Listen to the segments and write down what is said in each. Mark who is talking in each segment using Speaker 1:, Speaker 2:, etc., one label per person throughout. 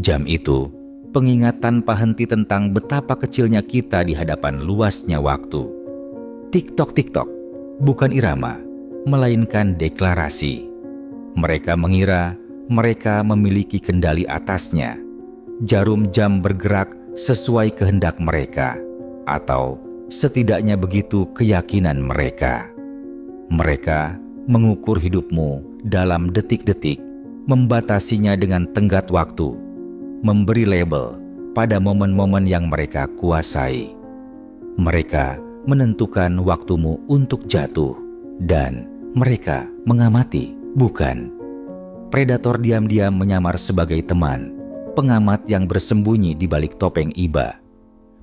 Speaker 1: Jam itu, pengingat tanpa henti tentang betapa kecilnya kita di hadapan luasnya waktu. Tik-tok, bukan irama, melainkan deklarasi. Mereka mengira mereka memiliki kendali atasnya. Jarum jam bergerak sesuai kehendak mereka, atau setidaknya begitu keyakinan mereka. Mereka mengukur hidupmu dalam detik-detik, membatasinya dengan tenggat waktu, memberi label pada momen-momen yang mereka kuasai. Mereka menentukan waktumu untuk jatuh, dan mereka mengamati, bukan? Predator diam-diam menyamar sebagai teman, pengamat yang bersembunyi di balik topeng iba.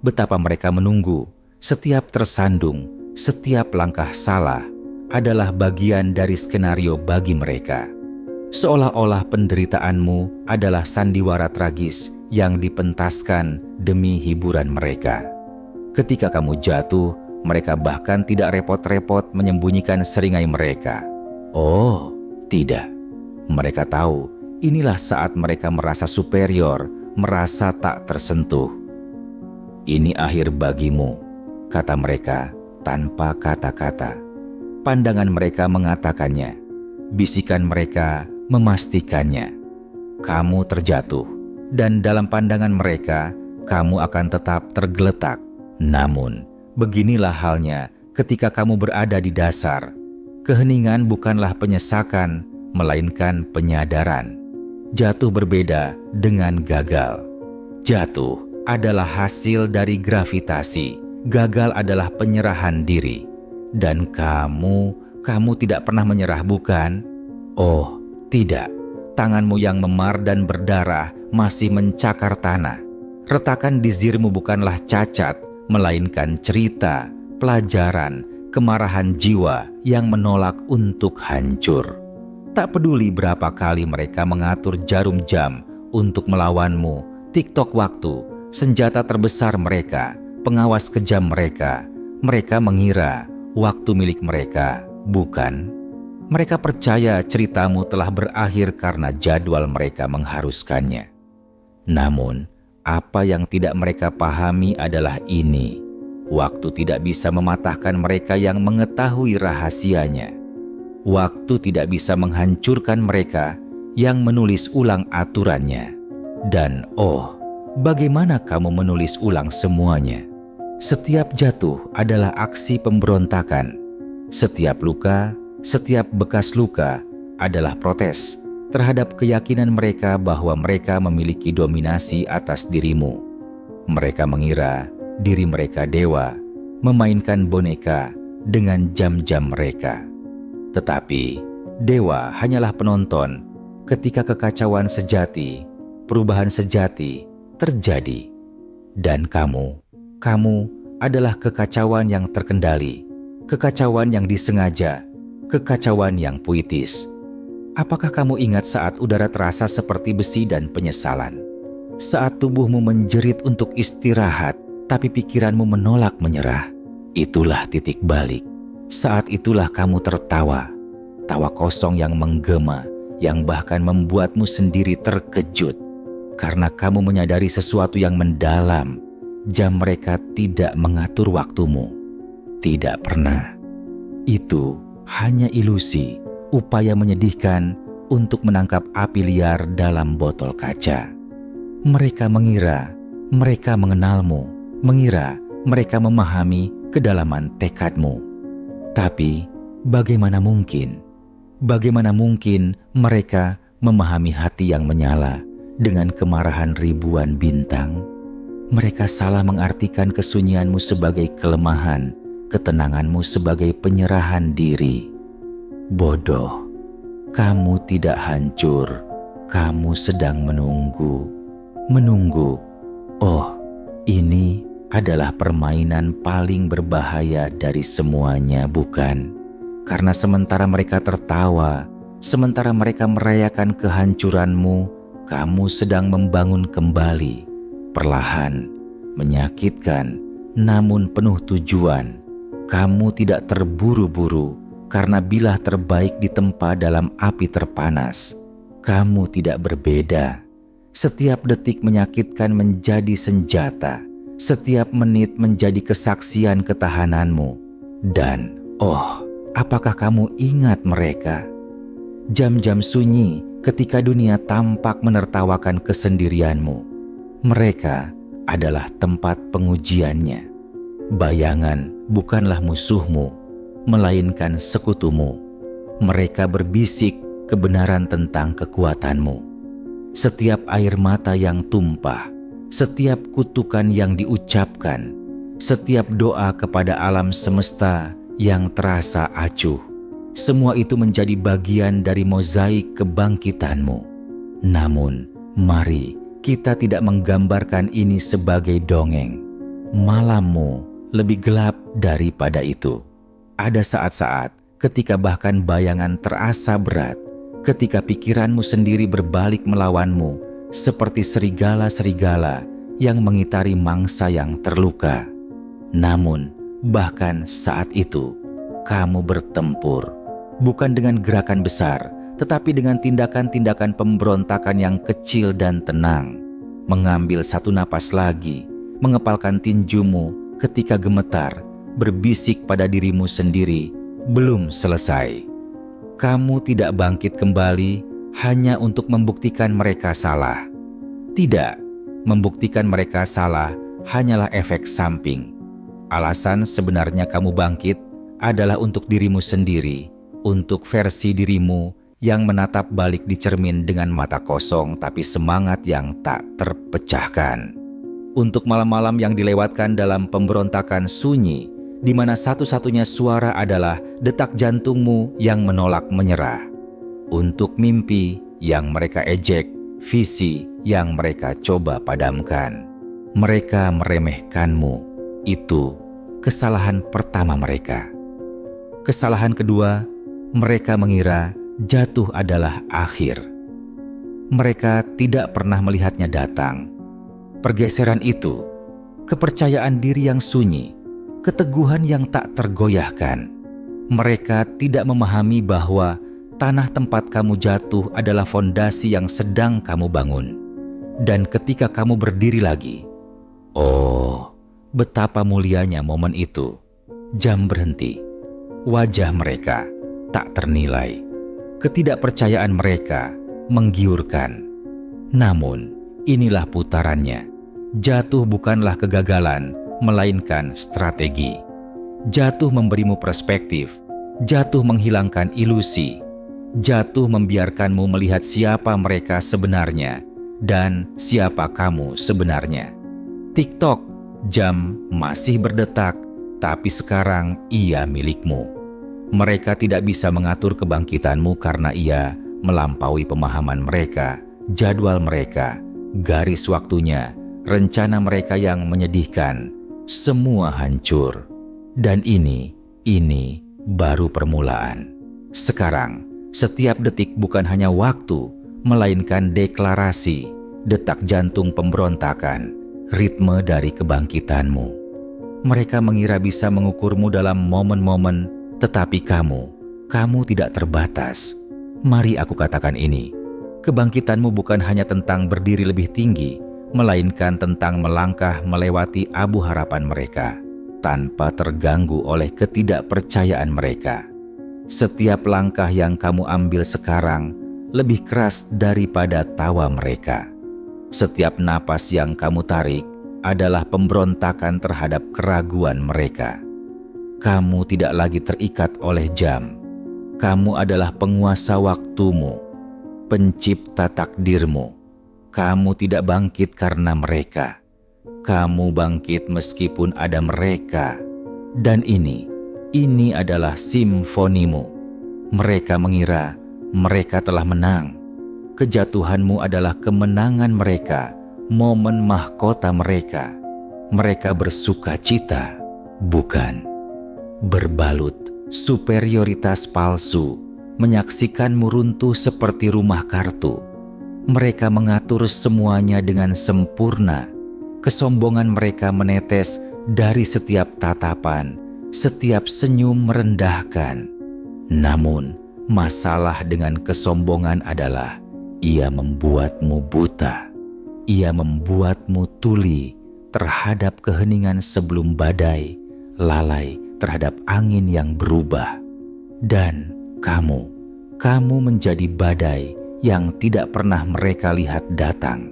Speaker 1: Betapa mereka menunggu, setiap tersandung, setiap langkah salah adalah bagian dari skenario bagi mereka. Seolah-olah penderitaanmu adalah sandiwara tragis yang dipentaskan demi hiburan mereka. Ketika kamu jatuh, mereka bahkan tidak repot-repot menyembunyikan seringai mereka. Oh, tidak. Mereka tahu inilah saat mereka merasa superior, merasa tak tersentuh. Ini akhir bagimu, kata mereka tanpa kata-kata. Pandangan mereka mengatakannya, bisikan mereka memastikannya. Kamu terjatuh, dan dalam pandangan mereka, kamu akan tetap tergeletak. Namun, beginilah halnya ketika kamu berada di dasar. Keheningan bukanlah penyesakan, melainkan penyadaran. Jatuh berbeda dengan gagal. Jatuh adalah hasil dari gravitasi. Gagal adalah penyerahan diri. Dan kamu tidak pernah menyerah, bukan? Oh, tidak. Tanganmu yang memar dan berdarah masih mencakar tanah. Retakan di zirmu bukanlah cacat, melainkan cerita, pelajaran, kemarahan jiwa yang menolak untuk hancur. Tak peduli berapa kali mereka mengatur jarum jam untuk melawanmu, tiktok waktu, senjata terbesar mereka, pengawas kejam mereka. Mereka mengira waktu milik mereka, bukan? Mereka percaya ceritamu telah berakhir karena jadwal mereka mengharuskannya. Namun, apa yang tidak mereka pahami adalah ini. Waktu tidak bisa mematahkan mereka yang mengetahui rahasianya. Waktu tidak bisa menghancurkan mereka yang menulis ulang aturannya. Dan bagaimana kamu menulis ulang semuanya? Setiap jatuh adalah aksi pemberontakan. Setiap luka, setiap bekas luka adalah protes terhadap keyakinan mereka bahwa mereka memiliki dominasi atas dirimu. Mereka mengira diri mereka dewa, memainkan boneka dengan jam-jam mereka. Tetapi dewa hanyalah penonton ketika kekacauan sejati, perubahan sejati terjadi. Dan kamu adalah kekacauan yang terkendali, kekacauan yang disengaja, kekacauan yang puitis. Apakah kamu ingat saat udara terasa seperti besi dan penyesalan? Saat tubuhmu menjerit untuk istirahat, tapi pikiranmu menolak menyerah? Itulah titik balik. Saat itulah kamu tertawa, tawa kosong yang menggema, yang bahkan membuatmu sendiri terkejut. Karena kamu menyadari sesuatu yang mendalam, jam mereka tidak mengatur waktumu. Tidak pernah. Itu hanya ilusi, upaya menyedihkan untuk menangkap api liar dalam botol kaca. Mereka mengira mereka mengenalmu, mengira mereka memahami kedalaman tekadmu. Tapi bagaimana mungkin? Bagaimana mungkin mereka memahami hati yang menyala dengan kemarahan ribuan bintang? Mereka salah mengartikan kesunyianmu sebagai kelemahan, ketenanganmu sebagai penyerahan diri. Bodoh, kamu tidak hancur, kamu sedang menunggu. Menunggu. Oh, ini adalah permainan paling berbahaya dari semuanya, bukan? Karena sementara mereka tertawa, sementara mereka merayakan kehancuranmu, kamu sedang membangun kembali. Perlahan, menyakitkan, namun penuh tujuan. Kamu tidak terburu-buru, karena bilah terbaik ditempa dalam api terpanas. Kamu tidak berbeda. Setiap detik menyakitkan menjadi senjata. Setiap menit menjadi kesaksian ketahananmu. Dan, apakah kamu ingat mereka? Jam-jam sunyi ketika dunia tampak menertawakan kesendirianmu. Mereka adalah tempat pengujiannya. Bayangan bukanlah musuhmu, melainkan sekutumu. Mereka berbisik kebenaran tentang kekuatanmu. Setiap air mata yang tumpah, setiap kutukan yang diucapkan, setiap doa kepada alam semesta yang terasa acuh, semua itu menjadi bagian dari mozaik kebangkitanmu. Namun, mari kita tidak menggambarkan ini sebagai dongeng. Malammu lebih gelap daripada itu. Ada saat-saat ketika bahkan bayangan terasa berat, ketika pikiranmu sendiri berbalik melawanmu, seperti serigala-serigala yang mengitari mangsa yang terluka. Namun, bahkan saat itu, kamu bertempur, bukan dengan gerakan besar, tetapi dengan tindakan-tindakan pemberontakan yang kecil dan tenang. Mengambil satu napas lagi, mengepalkan tinjumu ketika gemetar, berbisik pada dirimu sendiri, belum selesai. Kamu tidak bangkit kembali hanya untuk membuktikan mereka salah. Tidak, membuktikan mereka salah hanyalah efek samping. Alasan sebenarnya kamu bangkit adalah untuk dirimu sendiri, untuk versi dirimu yang menatap balik di cermin dengan mata kosong tapi semangat yang tak terpecahkan. Untuk malam-malam yang dilewatkan dalam pemberontakan sunyi, di mana satu-satunya suara adalah detak jantungmu yang menolak menyerah. Untuk mimpi yang mereka ejek, visi yang mereka coba padamkan. Mereka meremehkanmu. Itu kesalahan pertama mereka. Kesalahan kedua, mereka mengira jatuh adalah akhir. Mereka tidak pernah melihatnya datang. Pergeseran itu, kepercayaan diri yang sunyi, keteguhan yang tak tergoyahkan. Mereka tidak memahami bahwa tanah tempat kamu jatuh adalah fondasi yang sedang kamu bangun. Dan ketika kamu berdiri lagi, betapa mulianya momen itu. Jam berhenti. Wajah mereka tak ternilai. Ketidakpercayaan mereka menggiurkan. Namun, inilah putarannya. Jatuh bukanlah kegagalan, melainkan strategi. Jatuh memberimu perspektif. Jatuh menghilangkan ilusi. Jatuh membiarkanmu melihat siapa mereka sebenarnya dan siapa kamu sebenarnya. TikTok, jam masih berdetak, tapi sekarang ia milikmu. Mereka tidak bisa mengatur kebangkitanmu karena ia melampaui pemahaman mereka, jadwal mereka, garis waktunya, rencana mereka yang menyedihkan. Semua hancur. Dan ini baru permulaan. Sekarang, setiap detik bukan hanya waktu, melainkan deklarasi, detak jantung pemberontakan, ritme dari kebangkitanmu. Mereka mengira bisa mengukurmu dalam momen-momen, tetapi kamu tidak terbatas. Mari aku katakan ini, kebangkitanmu bukan hanya tentang berdiri lebih tinggi, melainkan tentang melangkah melewati abu harapan mereka, tanpa terganggu oleh ketidakpercayaan mereka. Setiap langkah yang kamu ambil sekarang lebih keras daripada tawa mereka. Setiap napas yang kamu tarik adalah pemberontakan terhadap keraguan mereka. Kamu tidak lagi terikat oleh jam. Kamu adalah penguasa waktumu, pencipta takdirmu. Kamu tidak bangkit karena mereka. Kamu bangkit meskipun ada mereka. Dan ini adalah simfonimu. Mereka mengira mereka telah menang. Kejatuhanmu adalah kemenangan mereka, momen mahkota mereka. Mereka bersuka cita, bukan berbalut superioritas palsu, menyaksikanmu runtuh seperti rumah kartu. Mereka mengatur semuanya dengan sempurna. Kesombongan mereka menetes dari setiap tatapan, setiap senyum merendahkan. Namun, masalah dengan kesombongan adalah ia membuatmu buta. Ia membuatmu tuli terhadap keheningan sebelum badai, lalai terhadap angin yang berubah. Dan kamu menjadi badai yang tidak pernah mereka lihat datang.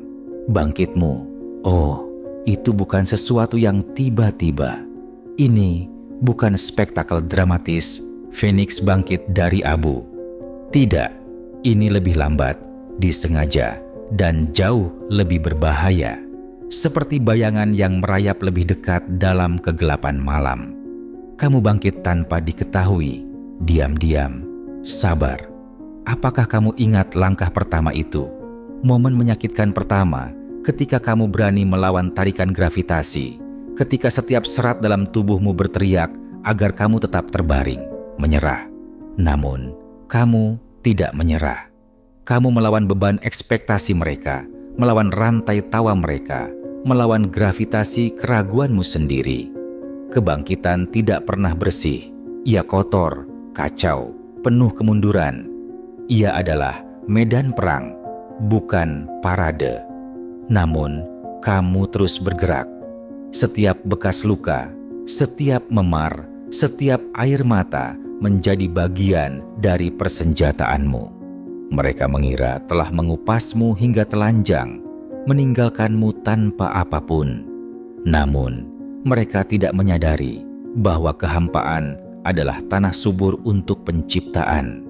Speaker 1: Bangkitmu, oh, itu bukan sesuatu yang tiba-tiba. Ini bukan spektakel dramatis Phoenix bangkit dari abu. Tidak, ini lebih lambat, disengaja, dan jauh lebih berbahaya. Seperti bayangan yang merayap lebih dekat dalam kegelapan malam. Kamu bangkit tanpa diketahui, diam-diam, sabar. Apakah kamu ingat langkah pertama itu? Momen menyakitkan pertama ketika kamu berani melawan tarikan gravitasi, ketika setiap serat dalam tubuhmu berteriak agar kamu tetap terbaring, menyerah. Namun, kamu tidak menyerah. Kamu melawan beban ekspektasi mereka, melawan rantai tawa mereka, melawan gravitasi keraguanmu sendiri. Kebangkitan tidak pernah bersih. Ia kotor, kacau, penuh kemunduran. Ia adalah medan perang, bukan parade. Namun, kamu terus bergerak. Setiap bekas luka, setiap memar, setiap air mata menjadi bagian dari persenjataanmu. Mereka mengira telah mengupasmu hingga telanjang, meninggalkanmu tanpa apapun. Namun, mereka tidak menyadari bahwa kehampaan adalah tanah subur untuk penciptaan.